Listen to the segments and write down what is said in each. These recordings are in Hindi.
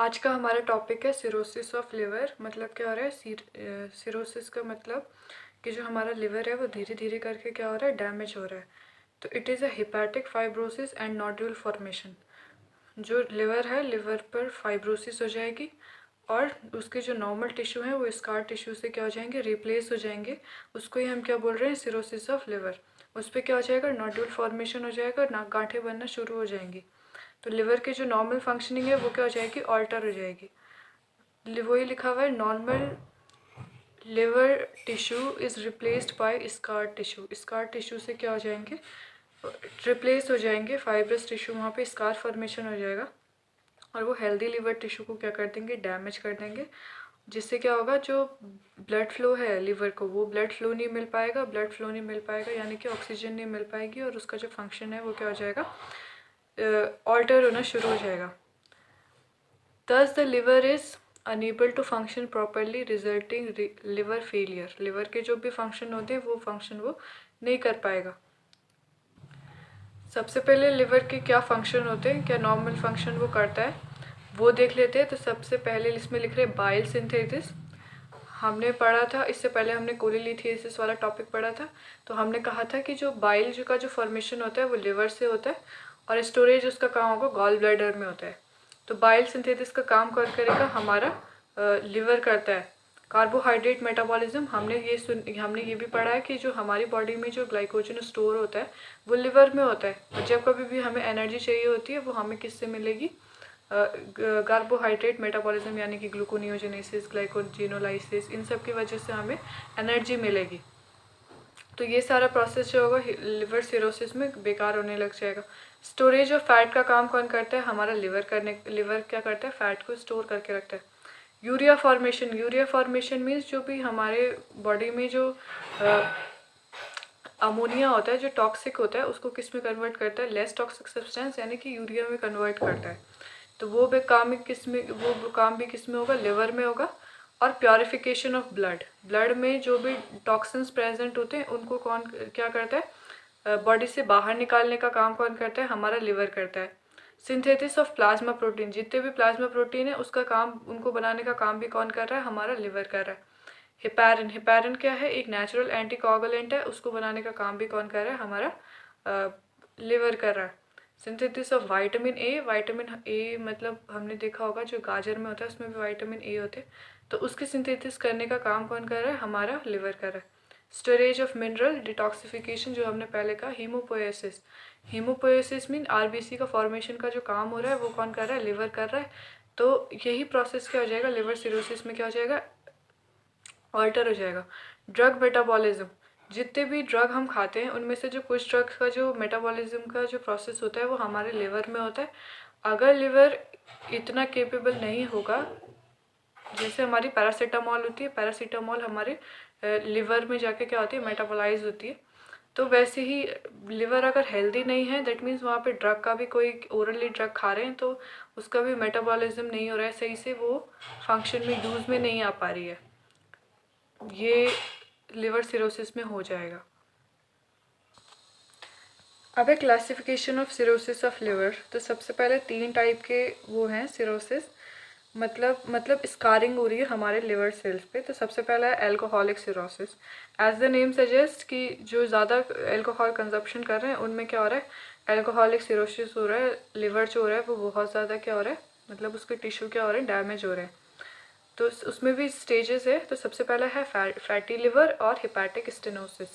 आज का हमारा टॉपिक है सिरोसिस ऑफ लिवर। मतलब क्या हो रहा है, सिरोसिस का मतलब कि जो हमारा लिवर है वो धीरे धीरे करके क्या हो रहा है, डैमेज हो रहा है। तो it is a hepatic fibrosis and nodule formation. जो लिवर है, लिवर पर फाइब्रोसिस हो जाएगी और उसके जो नॉर्मल टिश्यू हैं वो स्कार टिश्यू से क्या हो जाएंगे, रिप्लेस हो जाएंगे। उसको ही हम क्या बोल रहे हैं, सिरोसिस ऑफ लिवर। उस पर क्या हो जाएगा, नोड्यूल फॉर्मेशन हो जाएगा, ना गांठें बनना शुरू हो जाएंगी। तो लिवर की जो नॉर्मल फंक्शनिंग है वो क्या हो जाएगी, ऑल्टर हो जाएगी। वही लिखा हुआ है, normal liver tissue is replaced by scar tissue. Scar tissue से क्या हो जाएंगे, रिप्लेस हो जाएंगे फाइब्रस टिश्यू, वहाँ पे स्कार फॉर्मेशन हो जाएगा और वो हेल्दी लिवर टिश्यू को क्या कर देंगे, डैमेज कर देंगे। जिससे क्या होगा, जो ब्लड फ्लो है लिवर को, वो ब्लड फ्लो नहीं मिल पाएगा, ब्लड फ्लो नहीं मिल पाएगा यानी कि ऑक्सीजन नहीं मिल पाएगी और उसका जो फंक्शन है वो क्या हो जाएगा, ऑल्टर होना शुरू हो जाएगा। Thus the liver is unable to function properly resulting liver failure। Liver के जो भी फंक्शन होते हैं वो फंक्शन वो नहीं कर पाएगा। सबसे पहले लिवर के क्या फंक्शन होते हैं, क्या नॉर्मल फंक्शन वो करता है वो देख लेते हैं। तो सबसे पहले इसमें लिख रहे हैं बाइल सिंथेसिस। हमने पढ़ा था, इससे पहले हमने कोलिलिथियसिस वाला टॉपिक पढ़ा था। तो हमने कहा था कि जो बाइल जो का जो फॉर्मेशन होता है वो लिवर से होता है और स्टोरेज उसका काम होगा गॉल ब्लैडर में होता है। तो बाइल सिंथेसिस का काम करेगा हमारा लिवर करता है। कार्बोहाइड्रेट मेटाबॉलिज्म, हमने ये भी पढ़ा है कि जो हमारी बॉडी में जो ग्लाइकोजन स्टोर होता है वो लिवर में होता है। और जब कभी भी हमें एनर्जी चाहिए होती है वो हमें किससे मिलेगी, कार्बोहाइड्रेट मेटाबॉलिज्म यानी कि ग्लूकोनियोजेनेसिस, ग्लाइकोजिनोलाइसिस, इन सब की वजह से हमें एनर्जी मिलेगी। तो ये सारा प्रोसेस जो होगा लिवर सिरोसिस में बेकार होने लग जाएगा। स्टोरेज ऑफ फैट का काम कौन करता है, हमारा लिवर क्या करता है, फैट को स्टोर करके रखता है। यूरिया फॉर्मेशन मीन्स जो भी हमारे बॉडी में जो अमोनिया होता है जो टॉक्सिक होता है उसको किस में कन्वर्ट करता है, लेस टॉक्सिक सब्सटेंस यानी कि यूरिया में कन्वर्ट करता है। तो वो काम भी किस में होगा, लिवर में होगा। और प्योरिफिकेशन ऑफ ब्लड में जो भी टॉक्सिन्स प्रेजेंट होते हैं उनको कौन क्या करता है, बॉडी से बाहर निकालने का काम कौन करता है, हमारा लिवर करता है। सिंथेसिस ऑफ प्लाज्मा प्रोटीन, जितने भी प्लाज्मा प्रोटीन है उसका काम, उनको बनाने का काम भी कौन कर रहा है, हमारा लिवर कर रहा है। हिपैरिन क्या है, एक नेचुरल एंटीकोगुलेंट है, उसको बनाने का काम भी कौन कर रहा है, हमारा लिवर कर रहा है। सिंथेसिस ऑफ विटामिन ए मतलब हमने देखा होगा जो गाजर में होता है उसमें भी विटामिन ए होते हैं। तो उसकी सिंथेसिस करने का काम कौन कर रहा है, हमारा लिवर कर रहा है। स्टोरेज ऑफ मिनरल, डिटॉक्सिफिकेशन जो हमने पहले कहा, हीमोपोएसिस मीन आरबीसी का फॉर्मेशन का जो काम हो रहा है वो कौन कर रहा है, लिवर कर रहा है। तो यही प्रोसेस क्या हो जाएगा, लिवर सिरोसिस में क्या हो जाएगा, ऑल्टर हो जाएगा। ड्रग मेटाबॉलिज्म, जितने भी ड्रग हम खाते हैं उनमें से जो कुछ ड्रग्स का जो मेटाबॉलिज्म का जो प्रोसेस होता है वो हमारे लिवर में होता है। अगर लिवर इतना केपेबल नहीं होगा, जैसे हमारी पैरासीटामॉल होती है, पैरासीटामॉल हमारे लिवर में जाके क्या होती है, मेटाबोलाइज होती है। तो वैसे ही लिवर अगर हेल्दी नहीं है, दैट मीन्स वहाँ पे ड्रग का भी कोई ओरली ड्रग खा रहे हैं तो उसका भी मेटाबॉलिज्म नहीं हो रहा है सही से, वो फंक्शन में यूज़ में नहीं आ पा रही है, ये लिवर सिरोसिस में हो जाएगा। अब है classification of cirrhosis of liver. तो सबसे पहले 3 टाइप के वो हैं सिरोसिस, मतलब स्कारिंग हो रही है हमारे लिवर सेल्स पे। तो सबसे पहला है alcoholic cirrhosis. As the name suggest कि जो ज़्यादा एल्कोहल कंजप्शन कर रहे हैं उनमें क्या हो रहा है, एल्कोहलिक सिरोसिस हो रहा है। लिवर जो हो रहा है वो बहुत ज़्यादा क्या हो रहा है, मतलब उसके टिश्यू क्या हो रहे हैं, डैमेज हो रहे हैं। तो उसमें भी स्टेजेस है। तो सबसे पहला है फैटी लिवर और हिपैटिक स्टेनोसिस।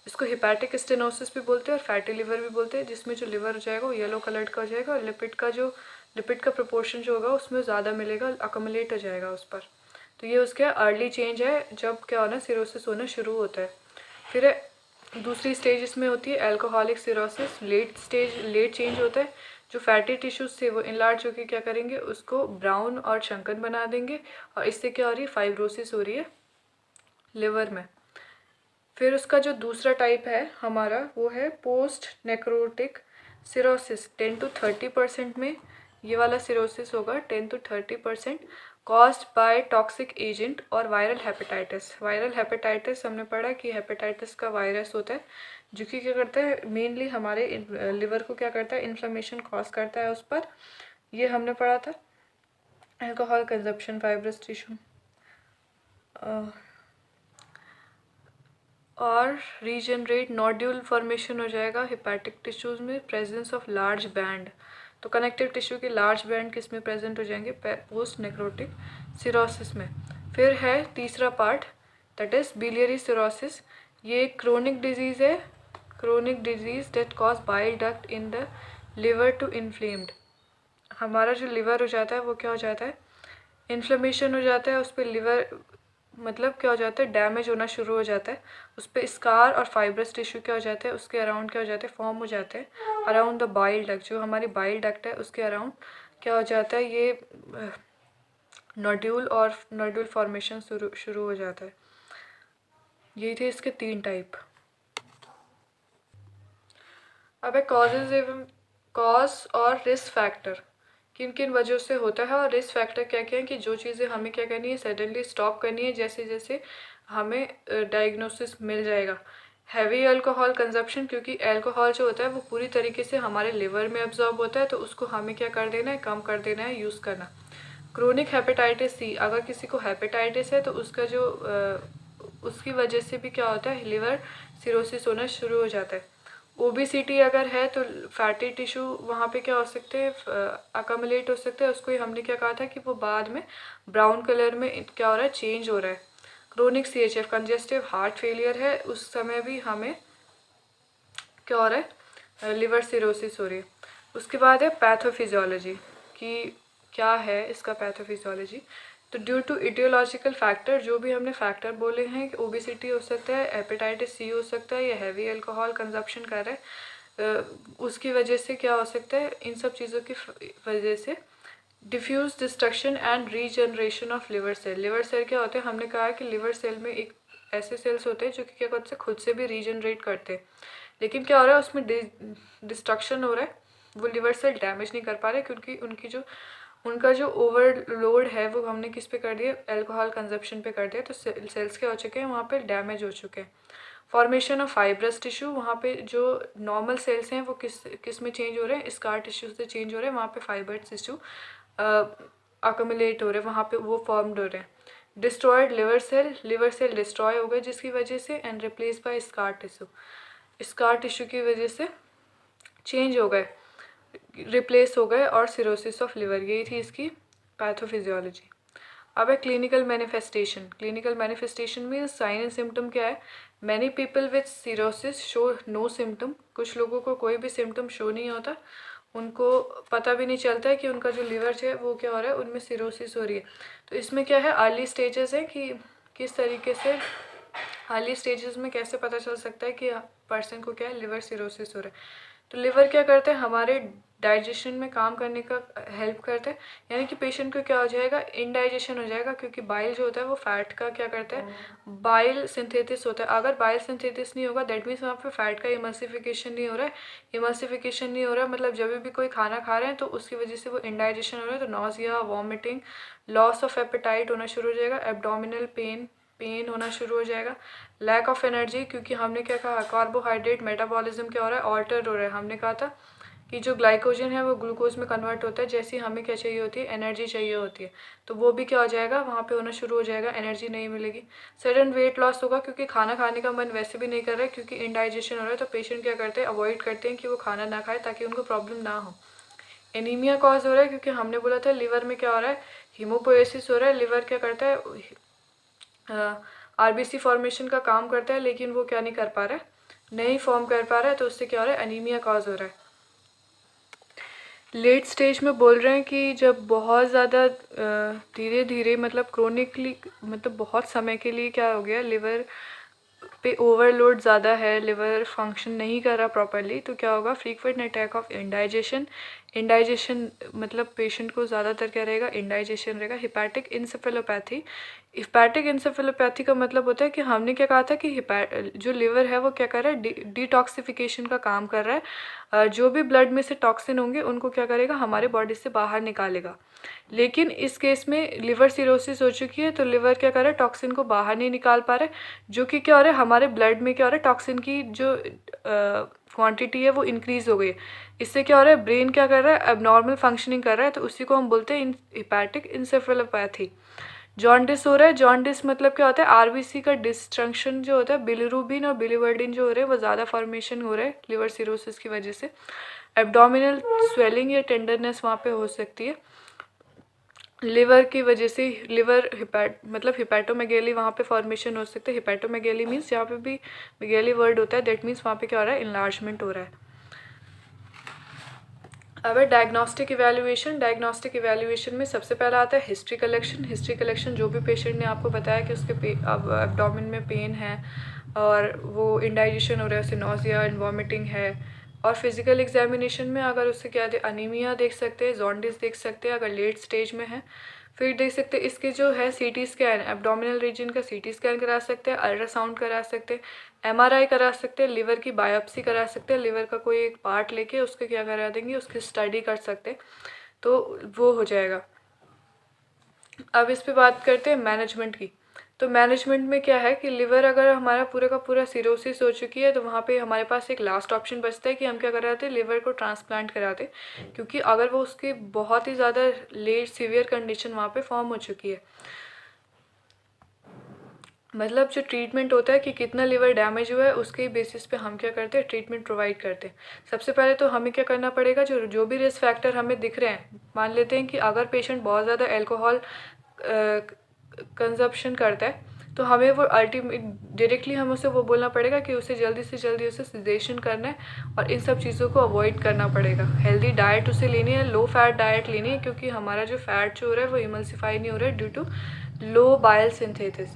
इसको हिपैटिक स्टेनोसिस भी बोलते हैं और फैटी लिवर भी बोलते हैं, जिसमें जो लिवर हो जाएगा वो येलो कलर का हो जाएगा और लिपिड का प्रोपोर्शन जो होगा उसमें ज़्यादा मिलेगा, अकोमुलेट हो जाएगा उस पर। तो ये उसका अर्ली चेंज है, जब क्या होना, सिरोसिस होना शुरू होता है। फिर दूसरी स्टेज इसमें होती है एल्कोहलिक सिरोसिस, लेट चेंज होता है। जो फैटी टिश्यूज थे वो इनलार्ज होकर क्या करेंगे, उसको ब्राउन और शंकन बना देंगे और इससे क्या हो रही है, फाइब्रोसिस हो रही है लिवर में। फिर उसका जो दूसरा टाइप है हमारा वो है पोस्ट नेक्रोटिक सिरोसिस। 10 to 30% में ये वाला सिरोसिस होगा, 10 to 30%, caused by toxic agent और वायरल हेपेटाइटिस। वायरल हेपेटाइटिस हमने पढ़ा कि हेपेटाइटिस का वायरस होता है जो कि क्या करता है, मेनली हमारे लिवर को क्या करता है, इन्फ्लेमेशन कॉज करता है उस पर, ये हमने पढ़ा था। अल्कोहल कंजप्शन, फाइब्रस टिश्यू और रीजनरेट, नोड्यूल फॉर्मेशन हो जाएगा हेपेटिक टिश्यूज़ में, प्रेजेंस ऑफ लार्ज बैंड। तो कनेक्टिव टिश्यू के लार्ज बैंड किस में प्रेजेंट हो जाएंगे? पोस्ट नेक्रोटिक सिरोसिस में। फिर है तीसरा part, that is biliary cirrhosis. ये क्रोनिक डिजीज़ है, chronic disease that cause bile duct in the liver to inflamed. हमारा जो लिवर हो जाता है वो क्या हो जाता है? इन्फ्लेमेशन हो जाता है, उस पर लिवर मतलब क्या हो जाता है? डैमेज होना शुरू हो जाता है, उस पर स्कार और फाइब्रस टिश्यू क्या हो जाते हैं? उसके अराउंड क्या हो जाते हैं? फॉर्म हो जाते हैं अराउंड द बाइल डक्ट। जो हमारी बाइल डक्ट है उसके अराउंड क्या हो जाता है? ये नोड्यूल और नोड्यूल फॉर्मेशन शुरू हो जाता है। ये थे इसके 3 टाइप। अब है कॉजेज एवं कॉज और रिस्क फैक्टर, किन किन वजहों से होता है और रिस्क फैक्टर क्या क्या है कि जो चीज़ें हमें क्या करनी है? सडनली स्टॉप करनी है जैसे जैसे हमें डायग्नोसिस मिल जाएगा। हैवी अल्कोहल कंजप्शन, क्योंकि अल्कोहल जो होता है वो पूरी तरीके से हमारे लिवर में अब्जॉर्ब होता है, तो उसको हमें क्या कर देना है? कम कर देना है यूज़ करना। क्रोनिक हेपेटाइटिस सी, अगर किसी को हेपेटाइटिस है तो उसका जो उसकी वजह से भी क्या होता है? लिवर सिरोसिस होना शुरू हो जाता है। ओबेसिटी अगर है तो फैटी टिश्यू वहाँ पे क्या हो सकते हैं? अकमलेट हो सकते हैं। उसको ही हमने क्या कहा था कि वो बाद में ब्राउन कलर में क्या हो रहा है? चेंज हो रहा है। Chronic CHF, congestive heart failure है, उस समय भी हमें क्या हो रहा है? लिवर सिरोसिस हो रही है। उसके बाद है पैथोफिजियोलॉजी, कि क्या है इसका पैथोफिजियोलॉजी। तो ड्यू टू इटियोलॉजिकल फैक्टर, जो भी हमने फैक्टर बोले हैं कि ओबेसिटी हो सकता है, हेपेटाइटिस सी हो सकता है, या हैवी अल्कोहल कंजप्शन कर रहा है, उसकी वजह से क्या हो सकता है? इन सब चीज़ों की वजह से diffuse destruction and regeneration of liver cell. Liver cell क्या होते हैं? हमने कहा कि लिवर सेल में एक ऐसे सेल्स होते हैं जो कि क्या करते हैं? खुद से भी रीजनरेट करते हैं, लेकिन क्या हो रहा है? उसमें डिस्ट्रक्शन हो रहा है, वो लिवर सेल डैमेज नहीं कर पा रहे क्योंकि उनका जो ओवरलोड है वो हमने किस पे कर दिया? अल्कोहल कंजप्शन पे कर दिया। तो सेल्स क्या हो चुके हैं? वहाँ पे डैमेज हो चुके हैं। फॉर्मेशन ऑफ फाइब्रस टिश्यू, वहाँ पे जो नॉर्मल सेल्स हैं वो किस में चेंज हो रहे हैं? स्कार टिश्यू से चेंज हो रहे हैं, वहाँ पे फाइब्रस टिश्यू अकोमुलेट हो रहे हैं, वहाँ पे वो फॉर्म्ड हो रहे हैं। डिस्ट्रॉयड लिवर सेल डिस्ट्रॉय हो गए जिसकी वजह से, and replace by scar tissue की वजह से चेंज हो गए, रिप्लेस हो गए, और सिरोसिस ऑफ लिवर। यही थी इसकी पैथोफिजियोलॉजी। अब है क्लिनिकल मैनिफेस्टेशन में साइन एंड सिम्टम क्या है? Many people with cirrhosis show no symptom, कुछ लोगों को कोई भी सिम्टम शो नहीं होता, उनको पता भी नहीं चलता है कि उनका जो लिवर है वो क्या हो रहा है? उनमें सिरोसिस हो रही है। तो इसमें क्या है? अर्ली स्टेजेस है कि किस तरीके से अर्ली स्टेजेस में कैसे पता चल सकता है कि पर्सन को क्या है? लिवर सिरोसिस हो रहा है। तो लिवर क्या करते हैं? हमारे डाइजेशन में काम करने का हेल्प करते हैं, यानी कि पेशेंट को क्या हो जाएगा? इनडाइजेशन हो जाएगा, क्योंकि बाइल जो होता है वो फैट का क्या करता है? बाइल सिंथेसिस होता है। अगर बाइल सिंथेसिस नहीं होगा दैट मीन्स वहाँ पे फैट का इमल्सिफिकेशन नहीं हो रहा है। इमल्सिफिकेशन नहीं हो रहा है मतलब जब भी कोई खाना खा रहे हैं तो उसकी वजह से वो इनडाइजेशन हो रहा है, तो nausea, vomiting, loss of appetite होना शुरू हो जाएगा, एब्डोमिनल पेन होना शुरू हो जाएगा, लैक ऑफ एनर्जी, क्योंकि हमने क्या कहा? कार्बोहाइड्रेट मेटाबॉलिज्म क्या हो रहा है? ऑल्टर हो रहा है। हमने कहा था कि जो ग्लाइकोजन है वो ग्लूकोज में कन्वर्ट होता है, जैसे हमें क्या चाहिए होती है? एनर्जी चाहिए होती है, तो वो भी क्या हो जाएगा? वहाँ पे होना शुरू हो जाएगा, एनर्जी नहीं मिलेगी। सडन वेट लॉस होगा, क्योंकि खाना खाने का मन वैसे भी नहीं कर रहा है, क्योंकि इनडाइजेशन हो रहा है, तो पेशेंट क्या करते हैं? अवॉइड करते हैं कि वो खाना ना खाए ताकि उनको प्रॉब्लम ना हो। एनीमिया कॉज हो रहा है, क्योंकि हमने बोला था लिवर में क्या हो रहा है? हीमोपोएसिस हो रहा है। लिवर क्या करता है? RBC फॉर्मेशन का काम करता है, लेकिन वो क्या नहीं कर पा रहा है? नहीं फॉर्म कर पा रहा है, तो उससे क्या हो रहा है? एनीमिया कॉज हो रहा है। लेट स्टेज में बोल रहे हैं कि जब बहुत ज़्यादा धीरे धीरे मतलब क्रोनिकली मतलब बहुत समय के लिए क्या हो गया? लिवर पे ओवरलोड ज़्यादा है, लिवर फंक्शन नहीं कर रहा प्रॉपरली, तो क्या होगा? फ्रीक्वेंट अटैक ऑफ इंडाइजेशन मतलब पेशेंट को ज़्यादातर क्या रहेगा? इंडाइजेशन रहेगा। हिपैटिक इंसेफेलोपैथी का मतलब होता है कि हमने क्या कहा था कि जो लिवर है वो क्या कर रहा है? डिटॉक्सिफिकेशन का काम कर रहा है। जो भी ब्लड में से टॉक्सिन होंगे उनको क्या करेगा? हमारे बॉडी से बाहर निकालेगा। लेकिन इस केस में लिवर सिरोसिस हो चुकी है, तो लिवर क्या कर रहा है? टॉक्सिन को बाहर नहीं निकाल पा रहे, जो कि क्या हो रहा है? हमारे ब्लड में क्या हो रहा है? टॉक्सिन की जो क्वांटिटी है वो इंक्रीज़ हो गई है। इससे क्या हो रहा है, ब्रेन क्या कर रहा है, एबनॉर्मल फंक्शनिंग कर रहा है, तो उसी को हम बोलते हैं हिपैटिक इंसेफेलोपैथी। जॉन्डिस हो रहा है, जॉन्डिस मतलब क्या होता है, आरबीसी का डिस्ट्रक्शन जो होता है, बिलिरुबिन और बिलिवर्डिन जो हो रहे हैं वो ज़्यादा फॉर्मेशन हो रहा है लिवर सिरोसिस की वजह से। एब्डोमिनल स्वेलिंग या टेंडरनेस वहाँ पे हो सकती है लिवर की वजह से। लिवर मतलब हिपैटोमेगेली वहाँ पे फॉर्मेशन हो सकता है। हिपैटोमेगेली मीन्स जहाँ पे भी मेगेली वर्ड होता है, दैट मीन्स वहाँ पे क्या हो रहा है, इनलार्जमेंट हो रहा है। अब डायग्नोस्टिक इवैल्यूएशन में सबसे पहला आता है हिस्ट्री कलेक्शन। हिस्ट्री कलेक्शन, जो भी पेशेंट ने आपको बताया कि उसके अब एब्डोमेन में पेन है और वो इंडाइजेशन हो रहा है, उसे नोजिया एंड वॉमिटिंग है। और फिजिकल एग्जामिनेशन में अगर उससे क्या अनीमिया देख सकते हैं, जॉन्डिस देख सकते हैं अगर लेट स्टेज में है। फिर देख सकते हैं इसके जो है सीटी स्कैन, एब्डोमिनल रीजन का सीटी स्कैन करा सकते हैं, अल्ट्रासाउंड करा सकते हैं, एमआरआई करा सकते हैं, लिवर की बायोप्सी करा सकते हैं, लिवर का कोई एक पार्ट लेके उसके क्या करा देंगे, उसकी स्टडी कर सकते हैं, तो वो हो जाएगा। अब इस पे बात करते हैं मैनेजमेंट की। तो मैनेजमेंट में क्या है कि लिवर अगर हमारा पूरा का पूरा सिरोसिस हो चुकी है तो वहाँ पे हमारे पास एक लास्ट ऑप्शन बचता है कि हम क्या कराते हैं, लिवर को ट्रांसप्लांट कराते, क्योंकि अगर वो उसकी बहुत ही ज़्यादा लेट सीवियर कंडीशन वहाँ पे फॉर्म हो चुकी है। मतलब जो ट्रीटमेंट होता है कि कितना लिवर डैमेज हुआ है उसके बेसिस पे हम क्या करते हैं, ट्रीटमेंट प्रोवाइड करते हैं। सबसे पहले तो हमें क्या करना पड़ेगा, जो भी रिस्क फैक्टर हमें दिख रहे हैं, मान लेते हैं कि अगर पेशेंट बहुत ज़्यादा एल्कोहल कंजप्शन करता है तो हमें वो अल्टीमेट डायरेक्टली हम उसे वो बोलना पड़ेगा कि उसे जल्दी से जल्दी उसे सिजेशन करना है और इन सब चीज़ों को अवॉइड करना पड़ेगा। हेल्दी डाइट उसे लेनी है, लो फैट डाइट लेनी है, क्योंकि हमारा जो फैट जो हो रहा है वो इमल्सिफाई नहीं हो रहा है due to low bile synthesis.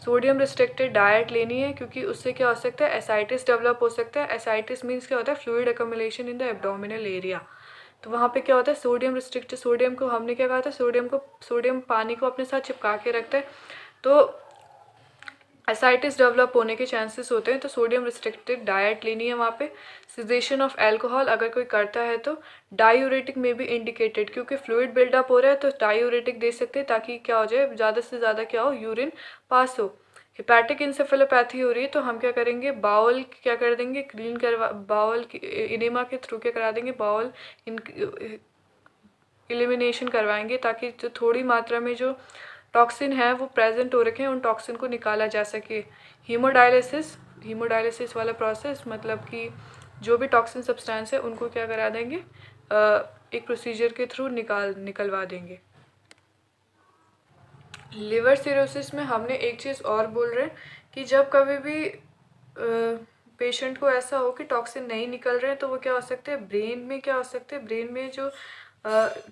Sodium restricted diet लेनी है, क्योंकि उससे क्या हो सकता है, एसाइटिस डेवलप हो सकता है। एसाइटिस मीन्स क्या होता है, fluid accumulation in the abdominal area. तो वहाँ पे क्या होता है, सोडियम रिस्ट्रिक्टेड, सोडियम को हमने क्या कहा था, सोडियम पानी को अपने साथ चिपका के रखता है, तो एसाइटिस डेवलप होने के चांसेस होते हैं। तो सोडियम रिस्ट्रिक्टेड डाइट लेनी है वहाँ पे। सिजेशन ऑफ अल्कोहल अगर कोई करता है तो डायूरेटिक में भी इंडिकेटेड, क्योंकि फ्लूइड बिल्डअप हो रहा है तो डायूरेटिक दे सकते हैं ताकि क्या हो जाए, ज़्यादा से ज़्यादा क्या हो, यूरिन पास हो। हिपैटिक इंसेफेलोपैथी हो रही है तो हम क्या करेंगे, बाउल क्या कर देंगे, क्लीन करवा, बाउल इनेमा के थ्रू क्या करा देंगे, बाउल एलिमिनेशन करवाएंगे, ताकि जो थोड़ी मात्रा में जो टॉक्सिन है वो प्रेजेंट हो रखे हैं उन टॉक्सिन को निकाला जा सके। हीमोडायलिसिस वाला प्रोसेस मतलब कि जो भी टॉक्सिन सब्सटेंस है उनको क्या करा देंगे, एक प्रोसीजर के थ्रू निकलवा देंगे। लिवर सिरोसिस में हमने एक चीज़ और बोल रहे हैं कि जब कभी भी पेशेंट को ऐसा हो कि टॉक्सिन नहीं निकल रहे हैं तो वो क्या हो सकते हैं, ब्रेन में क्या हो सकते हैं, ब्रेन में जो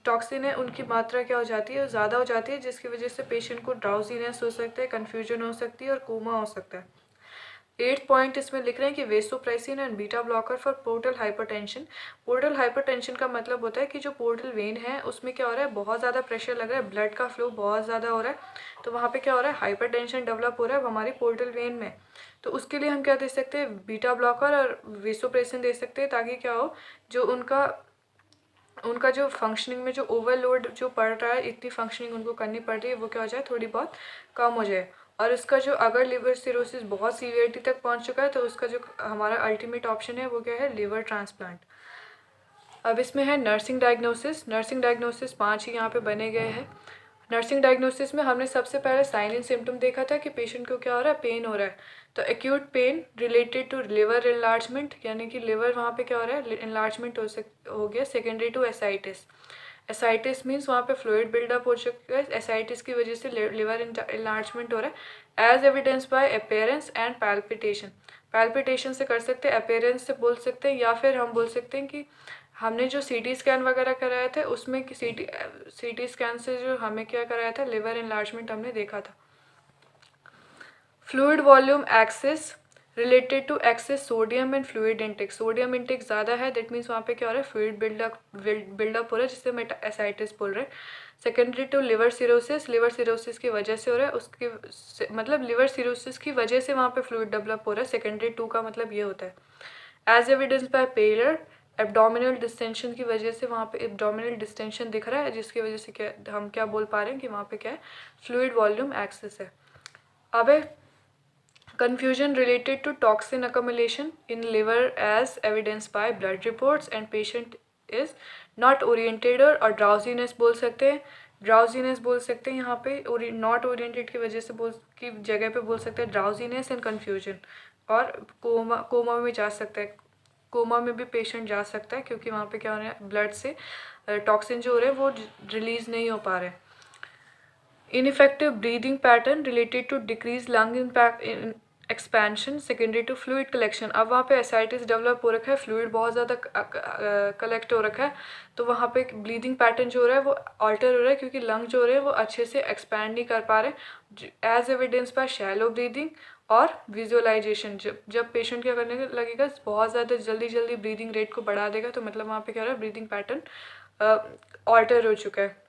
टॉक्सिन है उनकी मात्रा क्या हो जाती है, ज़्यादा हो जाती है, जिसकी वजह से पेशेंट को ड्राउजीनेस हो सकता है, कन्फ्यूजन हो सकती है और कोमा हो सकता है। 8th पॉइंट इसमें लिख रहे हैं कि vasopressin and beta blocker for portal hypertension. Portal hypertension का मतलब होता है कि जो पोर्टल वेन है उसमें क्या हो रहा है, बहुत ज़्यादा प्रेशर लग रहा है, ब्लड का फ्लो बहुत ज़्यादा हो रहा है, तो वहाँ पे क्या हो रहा है, हाइपरटेंशन डेवलप हो रहा है हमारी पोर्टल वेन में। तो उसके लिए हम क्या दे सकते हैं, बीटा ब्लॉकर और वेसोप्रेसिन दे सकते हैं, ताकि क्या हो, जो उनका जो फंक्शनिंग में जो ओवरलोड जो पड़ रहा है, इतनी फंक्शनिंग उनको करनी पड़ रही है, वो क्या हो जाए, थोड़ी बहुत कम हो जाए। और उसका जो अगर लिवर सिरोसिस बहुत सीवियरिटी तक पहुंच चुका है तो उसका जो हमारा अल्टीमेट ऑप्शन है वो क्या है, लिवर ट्रांसप्लांट। अब इसमें है नर्सिंग डायग्नोसिस। नर्सिंग डायग्नोसिस 5 ही यहाँ पे बने गए हैं। नर्सिंग डायग्नोसिस में हमने सबसे पहले साइन एंड सिम्टम देखा था कि पेशेंट को क्या हो रहा है, पेन हो रहा है। तो acute pain related to liver enlargement, यानी कि लिवर वहाँ पे क्या हो रहा है, इनलार्जमेंट हो गया। Secondary to ascites. Ascites means वहाँ पे फ्लूइड बिल्डअप हो चुका है, एसाइटिस की वजह से लिवर इनलार्जमेंट हो रहा है, as evidence by appearance and palpitation. Palpitation से कर सकते हैं, अपेयरेंस से बोल सकते हैं, या फिर हम बोल सकते हैं कि हमने जो सीटी स्कैन वगैरह कराए थे उसमें सीटी स्कैन से जो हमें क्या कराया था, लिवर इनलार्जमेंट हमने देखा था। Fluid volume excess related to excess sodium and fluid intake. Sodium intake ज़्यादा है, दैट मीन्स वहाँ पे क्या हो रहा है, फ्लूइड बिल्डअप हो रहा है, जिससे हम एसाइटिस बोल रहे हैं। सेकेंडरी टू लिवर सिरोसिस की वजह से हो रहा है, उसकी मतलब लिवर सिरोसिस की वजह से वहाँ पे फ्लूइड डेवलप हो रहा है। सेकेंडरी टू का मतलब ये होता है। As evidence by pallor, abdominal distension की वजह से वहाँ पे एब्डोमिनल डिस्टेंशन दिख रहा है, जिसकी वजह से क्या हम क्या बोल पा रहे हैं कि वहाँ पे क्या है, फ्लूइड वॉल्यूम एक्सेस है। अब confusion related to toxin accumulation in liver as evidenced by blood reports and patient is not oriented और drowsiness बोल सकते हैं, ड्राउजीनेस बोल सकते हैं यहाँ पे, नॉट ओरिएंटेड की वजह से की जगह पे बोल सकते हैं ड्राउजीनेस एंड कन्फ्यूजन। और कोमा में जा सकता है, कोमा में भी पेशेंट जा सकता है क्योंकि वहाँ पे क्या हो रहा है, ब्लड से टॉक्सिन जो हो रहे हैं वो रिलीज नहीं हो पा रहे। Ineffective breathing pattern related to decrease lung impact expansion secondary to fluid collection. अब वहाँ पे एसाइटिस डेवलप हो रखा है, फ्लूइड बहुत ज़्यादा कलेक्ट हो रखा है, तो वहाँ पे ब्लीडिंग पैटर्न जो हो रहा है वो अल्टर हो रहा है क्योंकि लंग जो हो रहे हैं वो अच्छे से एक्सपैंड नहीं कर पा रहे as evidence by shallow breathing और विजुअलाइजेशन। जब पेशेंट क्या करने लगेगा, बहुत ज़्यादा जल्दी ब्रीदिंग रेट को बढ़ा देगा, तो मतलब वहाँ पे क्या हो रहा है, ब्रीदिंग पैटर्न ऑल्टर हो चुका है।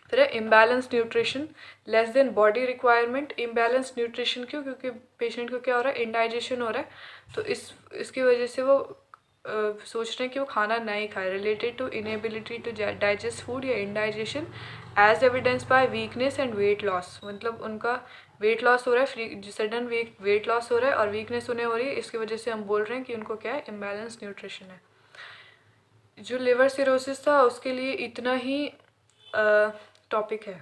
फिर है imbalance nutrition less than body requirement. Imbalance nutrition क्यों, क्योंकि पेशेंट को क्या हो रहा है, इंडाइजेशन हो रहा है, तो इसकी वजह से वो सोच रहे हैं कि वो खाना नहीं खाए। Related to inability to digest food या indigestion as evidence by weakness and weight loss. मतलब उनका वेट लॉस हो रहा है, सडन वेट लॉस हो रहा है और वीकनेस उन्हें हो रही है, इसकी वजह से हम बोल रहे हैं कि उनको क्या है, इम्बैलेंस न्यूट्रिशन है। जो लिवर सिरोसिस था उसके लिए इतना ही टॉपिक है।